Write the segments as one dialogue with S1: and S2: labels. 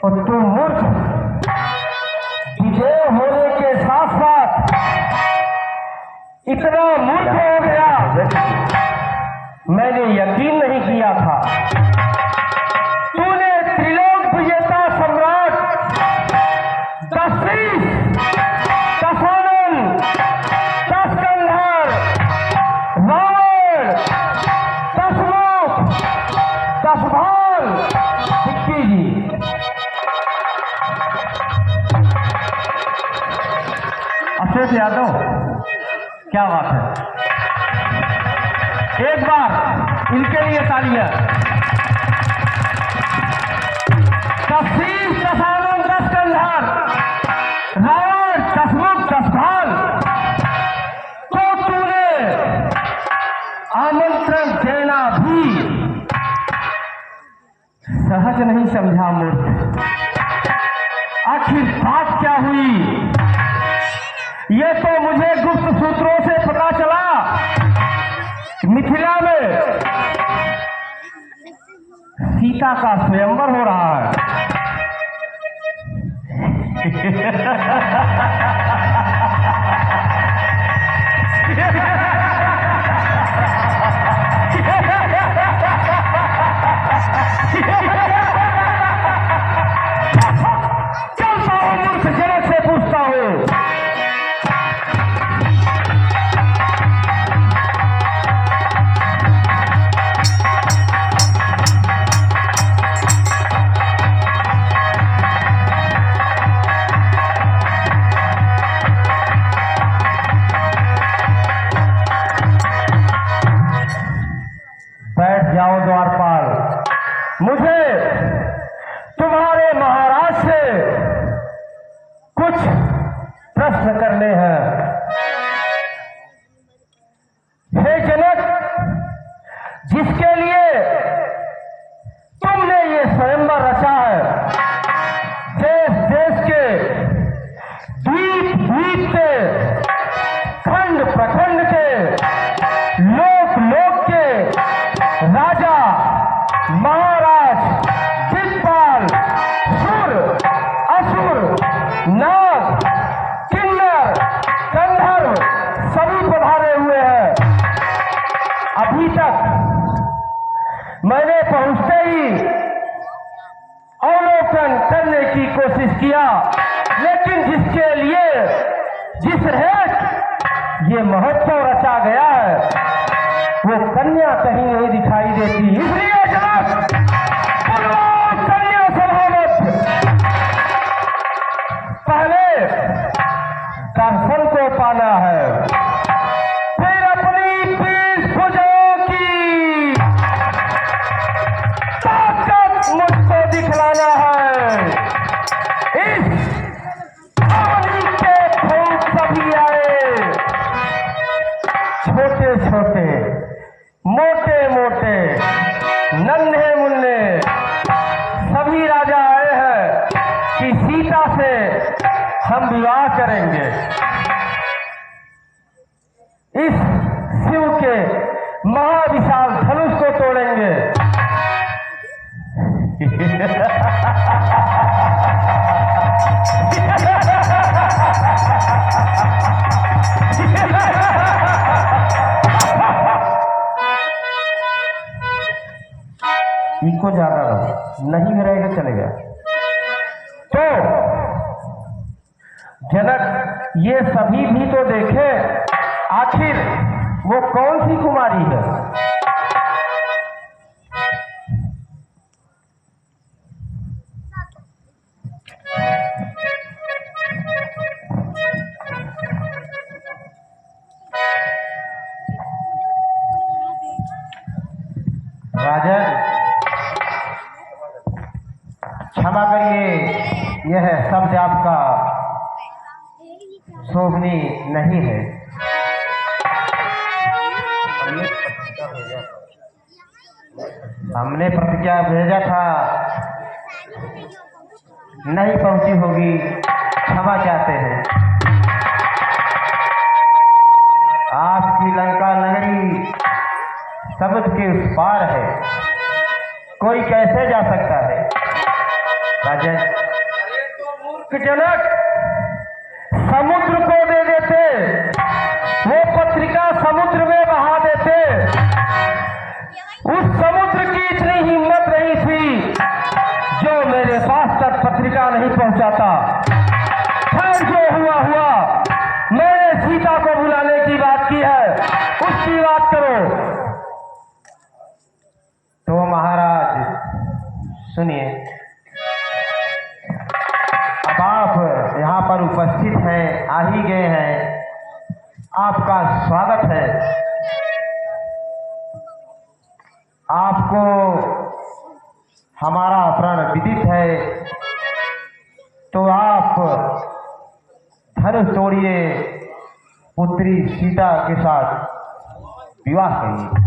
S1: और तू मूर्ख विजय होने के साथ साथ इतना मूर्ख हो गया, मैंने यकीन नहीं किया था। तूने त्रिलोक विजेता सम्राट दशरथ, दशानन, दशकंधर, रावण, दशमुख, दशभाल, भिक्की जी, अशोक यादव, क्या बात है। एक बार इनके लिए तालियां। दशरथ, दशानन, दशकंधर, रावण, दशमुख, दशभाल को तूने आमंत्रण देना भी सहज नहीं समझा मूर्ख। आखिर बात क्या हुई ये तो मुझे गुप्त सूत्रों से पता चला। मिथिला में सीता का स्वयंवर हो रहा है। चलता हूं मूर्ख जनक से पूछता हूं। जाओ द्वारपाल, मुझे तुम्हारे महाराज से कुछ प्रश्न करने हैं। हे जनक, जिसके लिए तुमने ये स्वयंवर रचा है, देश देश के, द्वीप द्वीप के, खंड प्रखंड के, लोक लोक के राजा, महाराज, दिक्पाल, सुर, असुर, नाग, किन्नर, गंधर्व सभी पधारे हुए हैं। अभी तक मैंने पहुंचते ही अवलोकन करने की कोशिश किया, लेकिन जिसके लिए जिस हेतु ये महोत्सव रचा गया है वो कन्या कहीं नहीं दिखाई देती। इसलिए जनाब कन्या सभावत पहले दर्शन को पाना है, फिर अपनी पीठ भुजाओं की ताकत मुझको दिखलाना है। इस पानी के फूल सभी आए, छोटे छोटे, मोटे मोटे, नन्हे मुन्ने सभी राजा आए हैं कि सीता से हम विवाह करेंगे। इस शिव के महाविशाल धनुष को तोड़ेंगे। नहीं में रहेगा चलेगा। तो जनक ये सभी भी तो देखे आखिर वो कौन सी कुमारी है। राजन क्षमा करिए, यह शब्द आपका शोभनीय नहीं है। हमने प्रतिज्ञा भेजा था, नहीं पहुंची होगी, क्षमा चाहते हैं। आपकी लंका नगरी समुद्र के उस पार है, कोई कैसे जा सकता है। राजन जनक समुद्र को दे देते, वो पत्रिका समुद्र में बहा देते। उस समुद्र की इतनी हिम्मत नहीं थी जो मेरे पास तक पत्रिका नहीं पहुंचाता। खैर जो हुआ हुआ, मैंने सीता को बुलाने की बात की है, उसकी बात करो। तो महाराज सुनिए, अब आप यहाँ पर उपस्थित हैं, आ ही गए हैं, आपका स्वागत है। आपको हमारा प्रण विदित है, तो आप धनुष तोड़िए, पुत्री सीता के साथ विवाह करिए।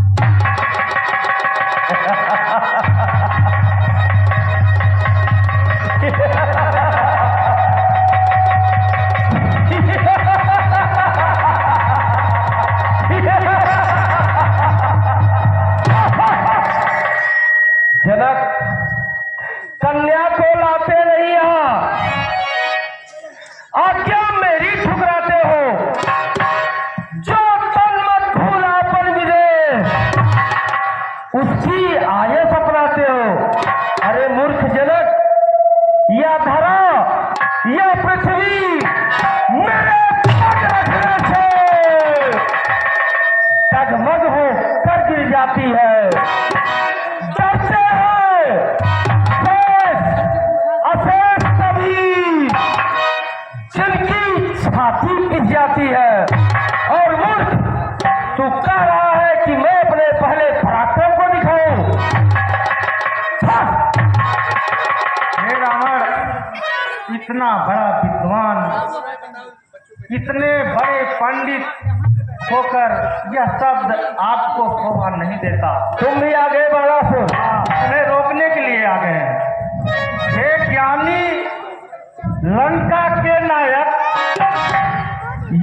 S1: जनक कन्या को लाते नहीं यहाँ, आज्ञा मेरी ठुकराते हो। जो तन मत भूलापन विदे, उसकी आयस अपनाते हो। अरे मूर्ख जनक, यह धरा, यह पृथ्वी मेरे पग रखने से डगमग हो कर गिर जाती है। डरते हैं अशेष सभी, जिनकी छाती पिस जाती है। और मूर्ख, तू कह रहा है कि मैं अपने पहले पराक्रम को दिखाऊं।
S2: हे रावण, इतना बड़ा विद्वान, इतने बड़े पंडित होकर यह शब्द आपको शोभा नहीं देता।
S1: तुम भी आ गए बड़ासुर,
S2: उन्हें रोकने के लिए आ गए हैं। हे ज्ञानी लंका के नायक,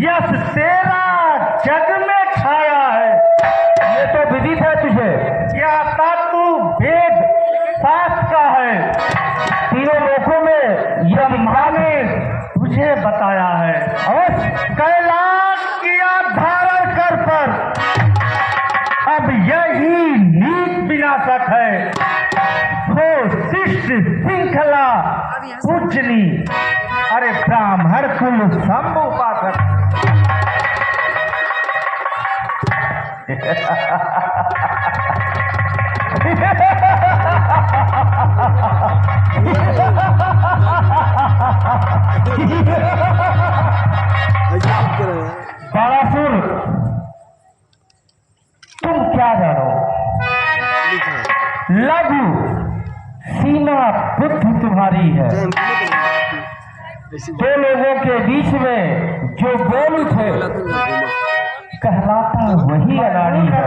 S2: यश तेरा जग में छाया है।
S1: ये तो विदित है तुझे।
S2: क्या तू वेद शास्त्र का है,
S1: तीनों लोकों में यह
S2: ब्रह्मा ने तुझे बताया है।
S1: अवश्य
S2: कैलाश किया धारण कर पर, अब यही नीत विनाशक है। हो शिष्ट श्रृंखला पूजनी, अरे ब्राह्मण कुल शंभु उपासक।
S1: बड़ासुर, तुम क्या जानो, लघु सीमा बुद्धि तुम्हारी है। दो लोगों के बीच में जो बोलू थे, कहलाता वही अनाड़ी है।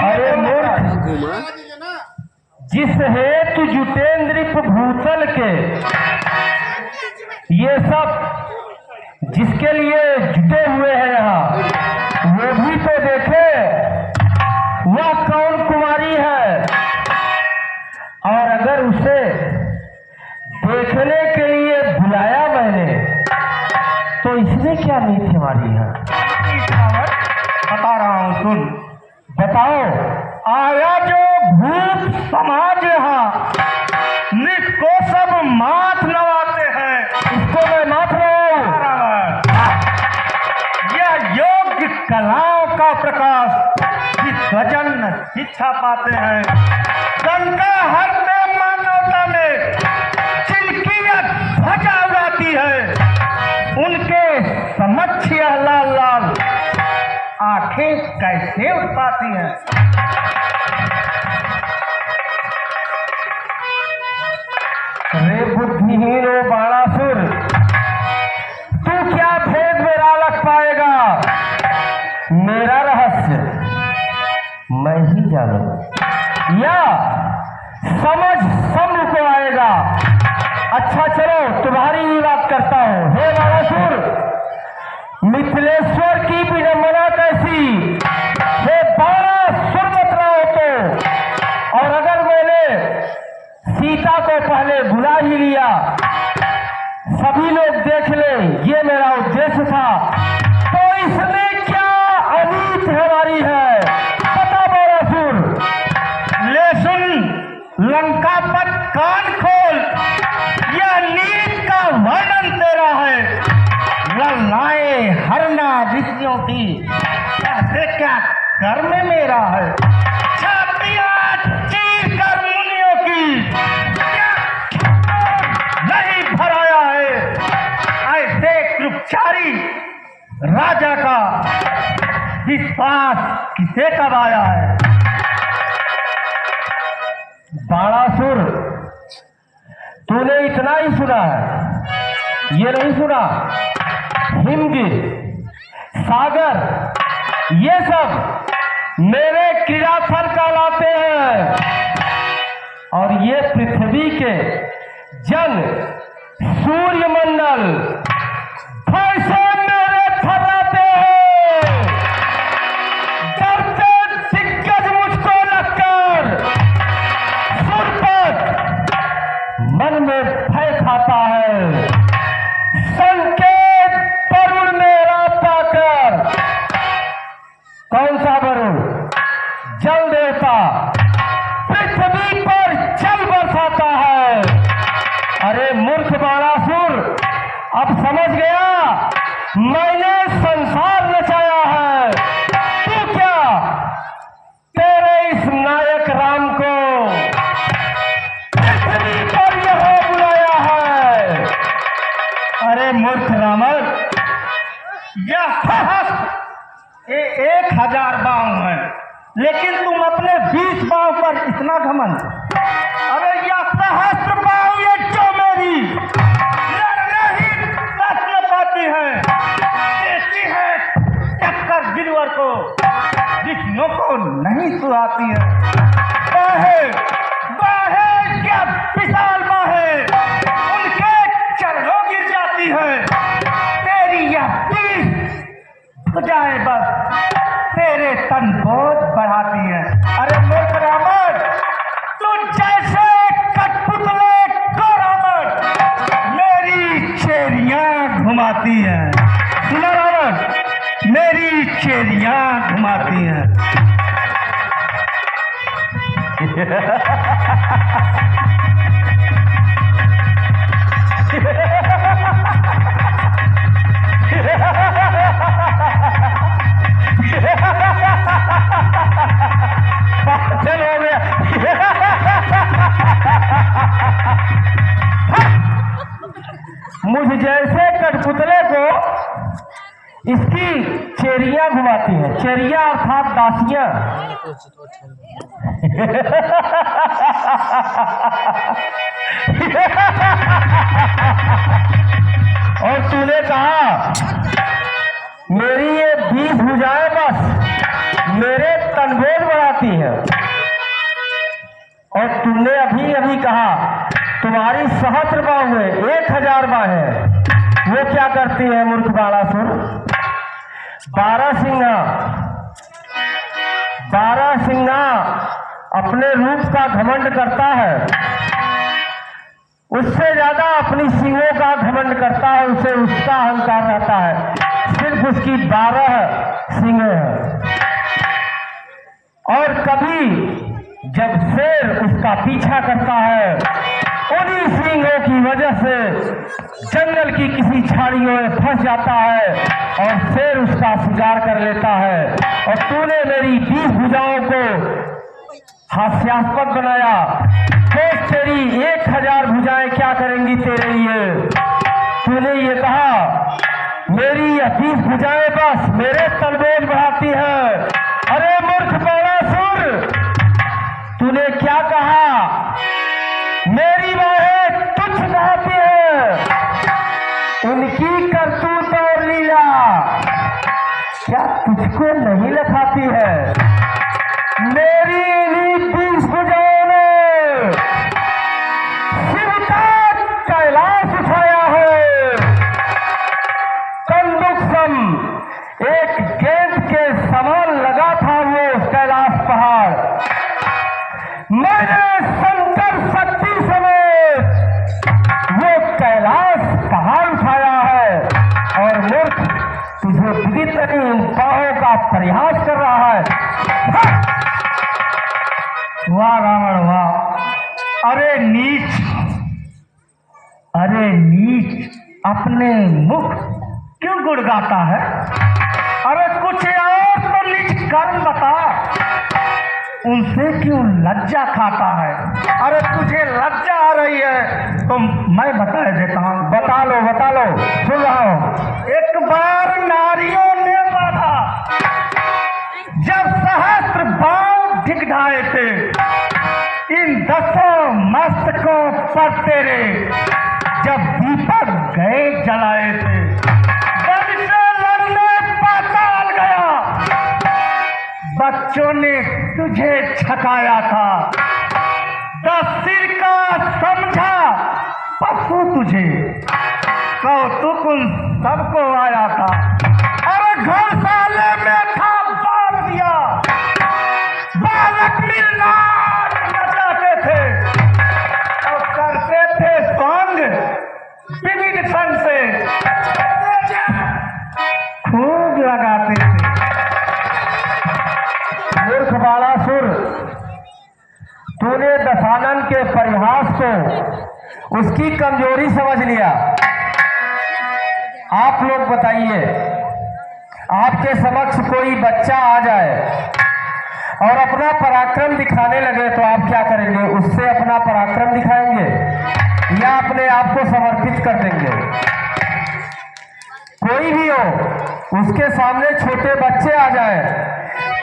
S1: अरे मूर्ख, जिस हेतु जुटेंद्रिप भूतल के ये सब जिसके लिए जुटे हुए हैं यहाँ, वो भी तो देखे वह कौन कुमारी है। और अगर उसे देखने के लिए बुलाया मैंने, तो इसमें क्या नीति हमारी है।
S2: बता रहा हूँ, सुन।
S1: बताओ।
S2: आया जो भूत समाज यहाँ, माथ नवाते हैं।
S1: इसको मैं माथ रहा हूँ।
S2: यह योग्य कलाओं का प्रकाश की स्वजन शिक्षा पाते हैं। गंगा हर में मानवता में जिनकी यह ध्वजा उड़ाती है, उनके समक्ष यह लाल लाल आंखें कैसे उठ पाती हैं?
S1: रे बुद्धिहीनो बाणासुर, तू क्या भेद मेरा लग पाएगा? मेरा रहस्य मैं ही जानूंगा या समझ सब को आएगा। अच्छा चलो तुम्हारी ही बात करता हूं। हे बाणासुर, मिथिलेश्वर की विडंबना कैसी? हे बाणासुर मत रहो तो। और अगर मैंने सीता को पहले बुला ही लिया, सभी लोग देख ले, ये मेरा उद्देश्य था, तो इसमें क्या अनीत हमारी है? बता बाणासुर।
S2: ले सुन लंका पर कान खोल, यह नीत का वर्णन तेरा है। ललाए हरना ऋषियों की ऐसे क्या कर्म मेरा है? छातियां चीर कर मुनियों की क्या नहीं भराया है? ऐसे कृपचारी राजा का विश्वास किसे कब आया है?
S1: बाणासुर, तूने इतना ही सुना है, ये नहीं सुना? हिमगिर, सागर, ये सब मेरे क्रीड़ाफल कहलाते हैं। और ये पृथ्वी के जन सूर्यमंडल भैंसे मेरे थर्राते हैं। डरते दिग्गज मुझको लगकर सुरपत मन में भय खाता है। संकेत वरुण मेरा पाकर, कौन सा वरुण? जल देवता पृथ्वी पर जल बरसाता है। अरे मूर्ख बाणासुर, अब समझ गया मैंने संसार नचाया है। तू क्या तेरे इस नायक राम को पृथ्वी पर यहाँ बुलाया है?
S2: अरे मूर्ख रावण, यह सहस्त्र 1000 बाँव है, लेकिन तुम अपने 20 बाँव पर इतना घमंड। अरे यह सहस्त्र बाँव ये जो मेरी लड़ने ही न पाती है, देती है टक्कर गिरवर को, ऋषियों को नहीं सुहाती है। बाहें बाहें क्या विशाल बाहें, उनके चरणों गिर जाती है। तेरी यह 20 भुजाएं बस तेरे तन बोझ बढ़ाती है। अरे मूर्ख रावण, तू जैसे कठपुतले को रावण मेरी चेरियां घुमाती है। सुना रावण, मेरी चेरियां घुमाती है।
S1: चल हो गया। मुझ जैसे कठपुतले को इसकी चेरियां घुमाती हैं। चेरियां अर्थात दासियां। और तूने कहा मेरी ये 20 भुजाएं बस मेरे तनबोध बढ़ाती हैं। और तुमने अभी अभी कहा तुम्हारी सहस्त्र बाहु है, 1000 बाहें, वो क्या करती है मूर्ख बाणासुर? 12 सिंहा अपने रूप का घमंड करता है, उससे ज्यादा अपनी सिंहों का घमंड करता है, उसे उसका अहंकार रहता है। सिर्फ उसकी 12 सिंह हैं। और कभी जब शेर उसका पीछा करता है, उन्हीं सिंहों की वजह से जंगल की किसी झाड़ियों में फंस जाता है और शेर उसका शिकार कर लेता है। और तूने मेरी 20 भुजाओं को हास्यास्पद बनाया, तो तेरी 1000 भुजाएं क्या करेंगी तेरे लिए? तूने ये कहा मेरी यह 20 भुजाएं बस मेरे तलबोज बढ़ाती है। अरे मूर्ख बाणासुर, तूने क्या कहा? मेरी बाहें तुच्छ कहती है, उनकी करतूत और लीला क्या तुझको नहीं लखाती है? मेरी इन्हीं 20 भुजाओं ने शिव का कैलाश उठाया है। कंदुक सम एक गेंद के समान लगा था वो कैलाश पहाड़। मैंने शंकर शक्ति समेत वो कैलाश पहाड़ उठाया है और मूर्ख तुझे विदित नहीं इन पाहों का प्रयास कर रहा है।
S2: वाह रावण वाह! अरे नीच, अरे नीच, अपने मुख क्यों गुड़गाता है? अरे कुछ और तो नीच कर्म बता, उनसे क्यों लज्जा खाता है? अरे तुझे लज्जा आ रही है तो मैं बता देता हूँ।
S1: बता लो, सुन रहा हूँ।
S2: एक बार नारियों ने बाधा, जब सहस्त्र बाण दिखलाए थे इन 10 मस्तकों पर तेरे, जब दीपक गए जलाए थे, बन से लड़ने पाताल गया, बच्चों ने तुझे छकाया था, 10 सिर का समझा पशु तुझे, कौतुक उन सबको आया था। अरे घोड़साले में था बाल दिया, बालक मिलना नचाते थे और करते थे संग विविध संग से, खूब लगाते थे।
S1: मूर्ख बाणासुर, तूने दशानन के परिहास को उसकी कमजोरी समझ लिया। आप लोग बताइए, आपके समक्ष कोई बच्चा आ जाए और अपना पराक्रम दिखाने लगे तो आप क्या करेंगे? उससे अपना पराक्रम दिखाएंगे या अपने आप को समर्पित कर देंगे? कोई भी हो, उसके सामने छोटे बच्चे आ जाए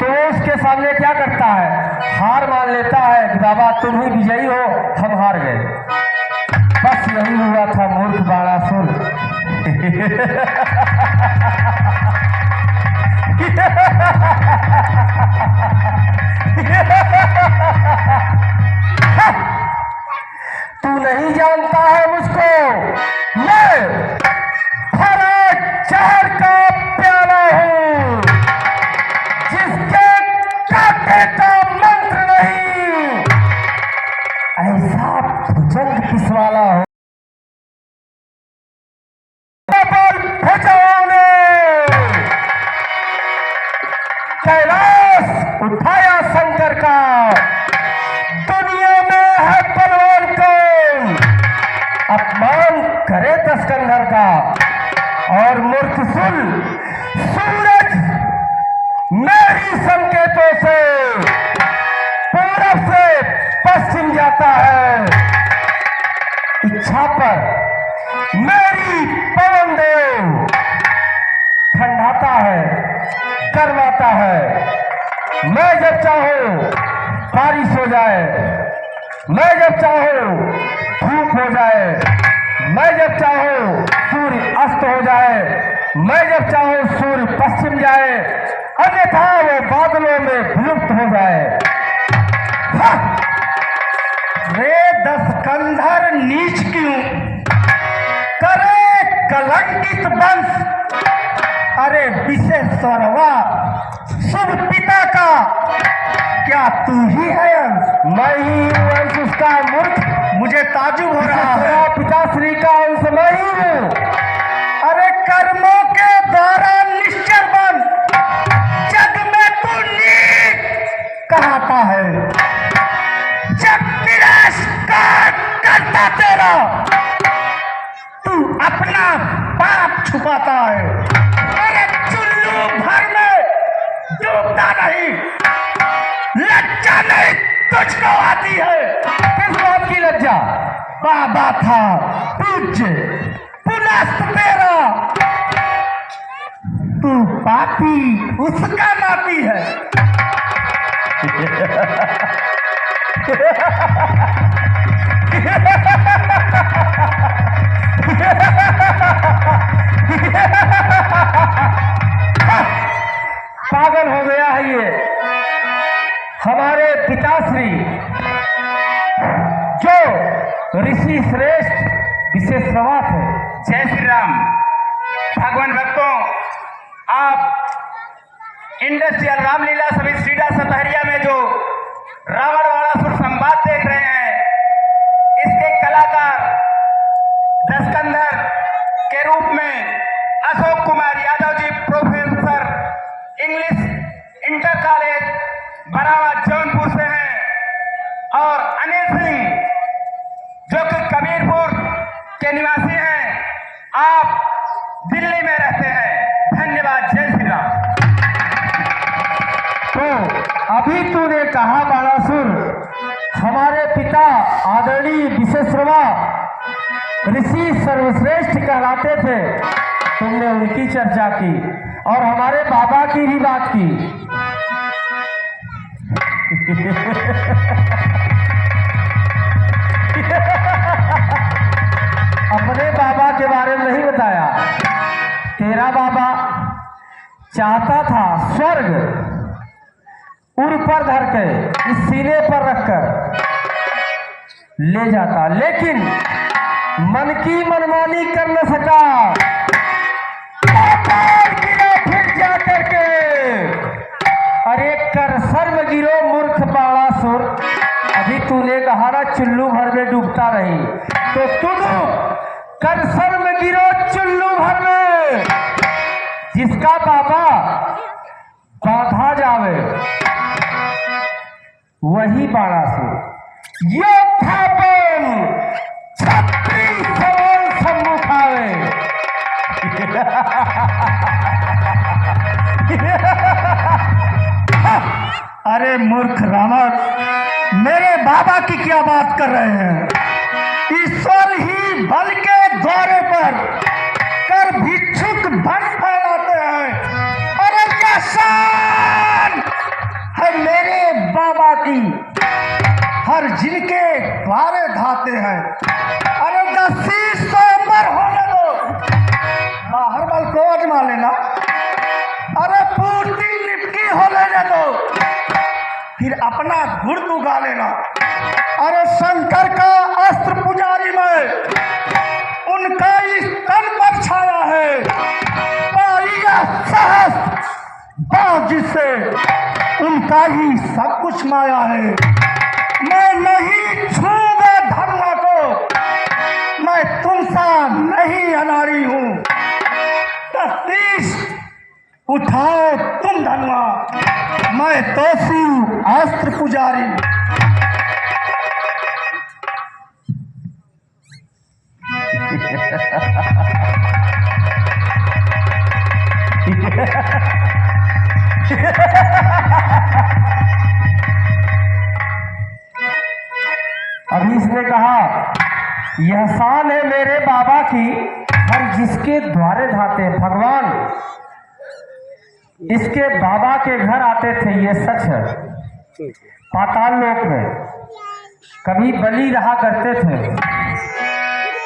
S1: तो वो उसके सामने क्या करता है? हार मान लेता है कि बाबा तुम ही विजयी हो, हम हार गए। बस यही हुआ था मूर्ख बाणासुर। तू नहीं जानता है मुझको, मैं हरा जहर का प्याला हूं, जिसके काटे का मंत्र नहीं, ऐसा भुजंग किस वाला हो। कैलाश उठाया शंकर का, दुनिया में है बलवान कौन, अपमान करे दशकंधर का। और मूर्ख सुन, सूरज मेरी संकेतों से पूरब से पश्चिम जाता है, इच्छा पर मेरी पवन देव ठंडाता है, करवाता है। मैं जब चाहूं बारिश हो जाए, मैं जब चाहूं धूप हो जाए, मैं जब चाहूं सूर्य अस्त हो जाए, मैं जब चाहूं सूर्य पश्चिम जाए, अन्यथा वो बादलों में विलुप्त हो जाए।
S2: रे दशकंधर नीच क्यों करे कलंकित वंश, अरे विश्वेश्वरवा शुभ पिता का क्या तू ही है अंश?
S1: मैं ही हूँ अंश उसका मूर्ख,
S2: मुझे ताजुब हो रहा है।
S1: पिताश्री का अंश मैं ही हूँ।
S2: अरे कर्मों के द्वारा निश्चर बन, जग में तू नीच कहता है, जब तिरस्कार करता तेरा अपना पाप छुपाता है, अरे चुल्लू भर में डूबता नहीं। लज्जा नहीं तुझको आती है?
S1: किस बात की लज्जा?
S2: बाबा था पूज्य पुनस्त तेरा, तू पापी उसका नाती है।
S1: पागल हो गया है ये। हमारे पिताश्री जो ऋषि श्रेष्ठ विशेषवा थे।
S2: जय श्री राम। भगवान भक्तों, आप इंडस्ट्रियल रामलीला सभी सीडा सतहरिया में जो रावण वाणासुर संवाद देख रहे हैं, इसके कलाकार दस्कंधर के रूप में Ashok Kumar Yadav ji, professor English inter college Barawa Jaunpur से हैं, और अनिल सिंह जो कि कबीरपुर के निवासी हैं, आप दिल्ली में रहते हैं। धन्यवाद। जय श्री राम।
S1: तो अभी तूने कहा बाणासुर हमारे पिता आदरणीय विशेषवा ऋषि सर्वश्रेष्ठ कहलाते थे, तुमने उनकी चर्चा की और हमारे बाबा की भी बात की। अपने बाबा के बारे में नहीं बताया। तेरा बाबा चाहता था स्वर्ग उर पर धर के इस सीने पर रखकर ले जाता, लेकिन मन की मनमानी कर न सका। गिरा फिर जा करके, अरे कर सर्व गिरो मूर्ख बाणासुर। अभी तूने कहा ना चुल्लू भर में डूबता नहीं, तो तुम कर सर्व गिरो चुल्लू भर में। जिसका बाबा बांधा जावे वही बाणासुर। योद्धा बन छत्री सवन सम्मुख आवे।
S2: अरे मूर्ख रावण, मेरे बाबा की क्या बात कर रहे हैं? ईश्वर ही बल के द्वारे पर कर भिक्षुक बन फैलाते हैं। अरे क्या शान है मेरे बाबा की, हर जिनके द्वारे धाते हैं। अरे दसी स्वयंवर होने दो, बाहर बल को अजमा लेना। अरे पूर्ति निपकी हो लेने दो, फिर अपना गुड़ उगा लेना। अरे शंकर का अस्त्र पुजारी में उनका इस तन पर छाया है, पारिया सहस्त्र बाज जिससे उनका ही सब कुछ माया है। मैं नहीं छूंगा धनुआ को, मैं तुमसा नहीं अनाड़ी हूं। तस्तीश उठाओ तुम धनुआ, मैं तोसी अस्त्र पुजारी।
S1: अभी इसने कहा यह शान है मेरे बाबा की, हर जिसके द्वारे धाते। भगवान इसके बाबा के घर आते थे, ये सच है। पाताल लोक में कभी बलि रहा करते थे,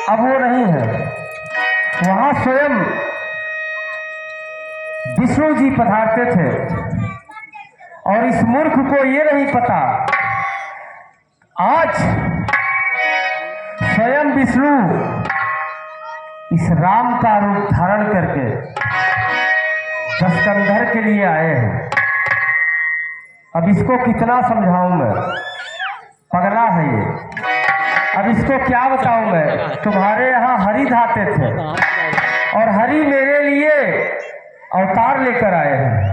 S1: अब वो नहीं है। वहां स्वयं विष्णु जी पधारते थे, और इस मूर्ख को ये नहीं पता आज स्वयं विष्णु इस राम का रूप धारण करके दस्कंधर के लिए आए हैं। अब इसको कितना समझाऊं मैं, पगला है ये। अब इसको क्या बताऊं मैं? तुम्हारे यहाँ हरि धाते थे, और हरि मेरे लिए अवतार लेकर आए हैं।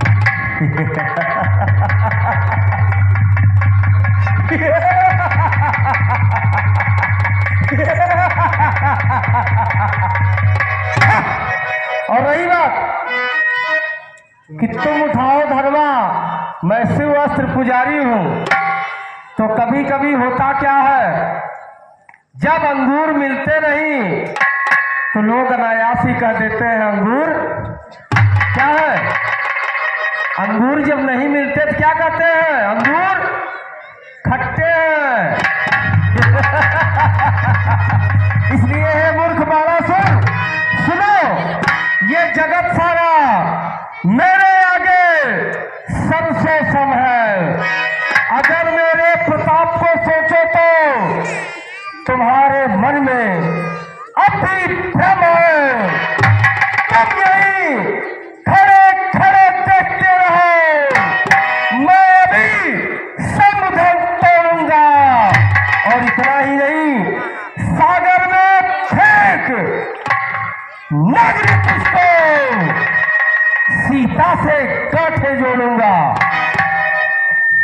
S1: और रही बात कि तुम उठाओ धर्मा, मैं शिव अस्त्र पुजारी हूं, तो कभी कभी होता क्या है, जब अंगूर मिलते नहीं तो लोग अनायास ही कह देते हैं अंगूर क्या है। अंगूर जब नहीं मिलते तो क्या कहते हैं, अंगूर खट्टे हैं। इसलिए है मूर्ख बालासुर, सुनो, ये जगत सारा मेरे आगे सबसे सम है। अगर मेरे प्रताप को सोचो तो तुम्हारे मन में अब भी भ्रम है। तुम यही खड़े खड़े देखते रहो, मैं अभी समुद्र तोड़ूंगा, और इतना ही नहीं, सागर में फेंक नगरी पुष्पो सीता से गांठे जोड़ूंगा।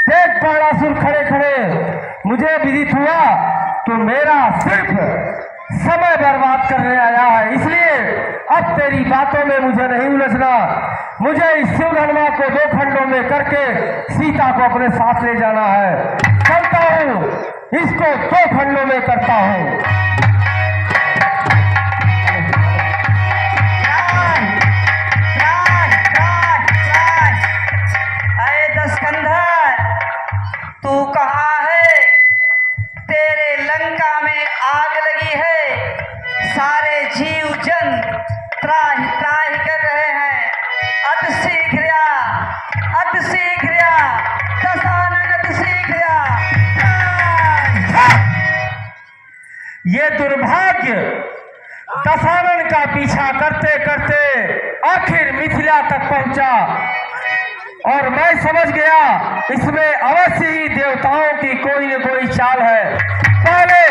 S1: देख बाणासुर, खड़े खड़े मुझे विदित हुआ तो मेरा सिर्फ समय बर्बाद करने आया है, इसलिए अब तेरी बातों में मुझे नहीं उलझना। मुझे इस शिवधर्मा को 2 खंडों में करके सीता को अपने साथ ले जाना है। चलता हूं, इसको 2 खंडों में करता हूं।
S3: अरे दशकंधर, तू कहाँ है? तेरे लंका में आग लगी है, सारे जीव जन त्राहि त्राहि कर रहे हैं। अत शीघ्र दशानन, अत शीघ्र।
S1: ये दुर्भाग्य दशानन का पीछा करते करते आखिर मिथिला तक पहुंचा, और मैं समझ गया इसमें अवश्य ही देवताओं की कोई न कोई चाल है। पहले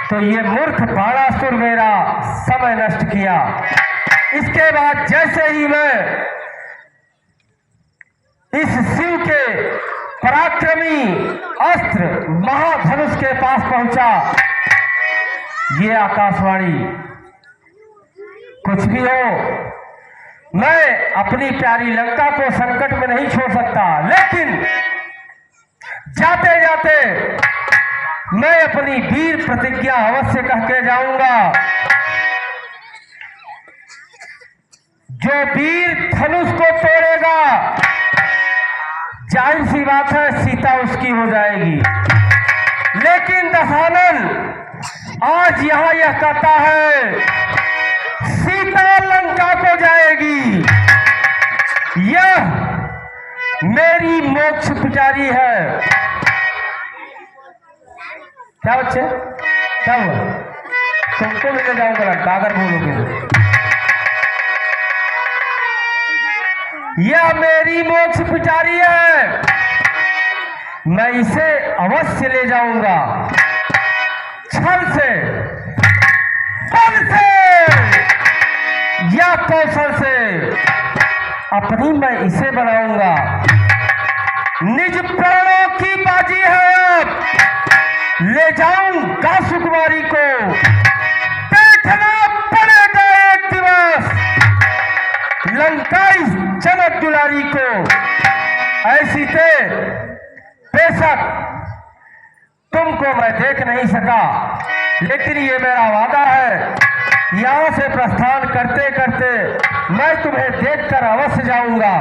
S1: तो ये मूर्ख बाणासुर मेरा समय नष्ट किया, इसके बाद जैसे ही मैं इस शिव के पराक्रमी अस्त्र महाधनुष के पास पहुंचा, ये आकाशवाणी, कुछ भी हो, मैं अपनी प्यारी लंका को संकट में नहीं छोड़ सकता, लेकिन जाते जाते मैं अपनी वीर प्रतिज्ञा अवश्य कह के जाऊंगा। जो वीर धनुष को तोड़ेगा, जाहिर सी बात है सीता उसकी हो जाएगी। लेकिन दशानन आज यहां यह कहता है सीता लंका को जाएगी, यह मेरी मोक्ष पुजारी है। क्या बच्चे, क्या हुआ? तुमको लेके जाऊंगा लंका अगर बोलोगे। यह मेरी मोक्ष पुजारी है, मैं इसे अवश्य ले जाऊंगा। छल से, बल से या कौशल से अपनी मैं इसे बनाऊंगा। निज प्राणों की बाजी है, अब ले जाऊंगा सुकुमारी को, देखना पड़ेगा एक दिवस लंका इस जनक दुलारी को। ऐसी थे बेशक तुमको मैं देख नहीं सका, लेकिन ये मेरा वादा है, यहां से प्रस्थान करते करते मैं तुम्हें देखकर अवश्य जाऊंगा।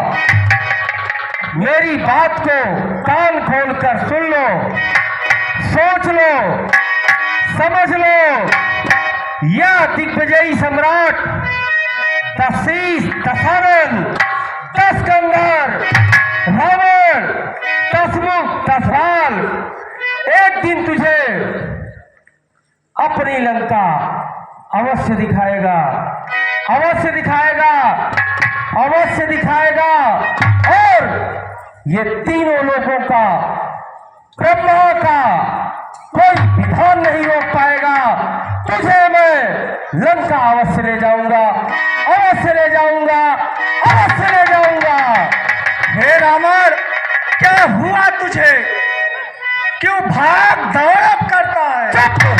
S1: मेरी बात को कान खोलकर सुन लो, सोच लो, समझ लो। यह दिग्विजयी सम्राट दशीष, दशानन, दशकंधर, रावण, दशमुख, दशभाल एक दिन तुझे अपनी लंका अवश्य दिखाएगा, अवश्य दिखाएगा, अवश्य दिखाएगा। और ये तीनों लोगों का, ब्रह्मा का कोई विधान नहीं रोक पाएगा। तुझे मैं लंका अवश्य ले जाऊंगा, अवश्य ले जाऊंगा, अवश्य ले जाऊंगा।
S2: हे रावण, क्या हुआ तुझे? क्यों भाग दौड़ करता है?
S1: चुप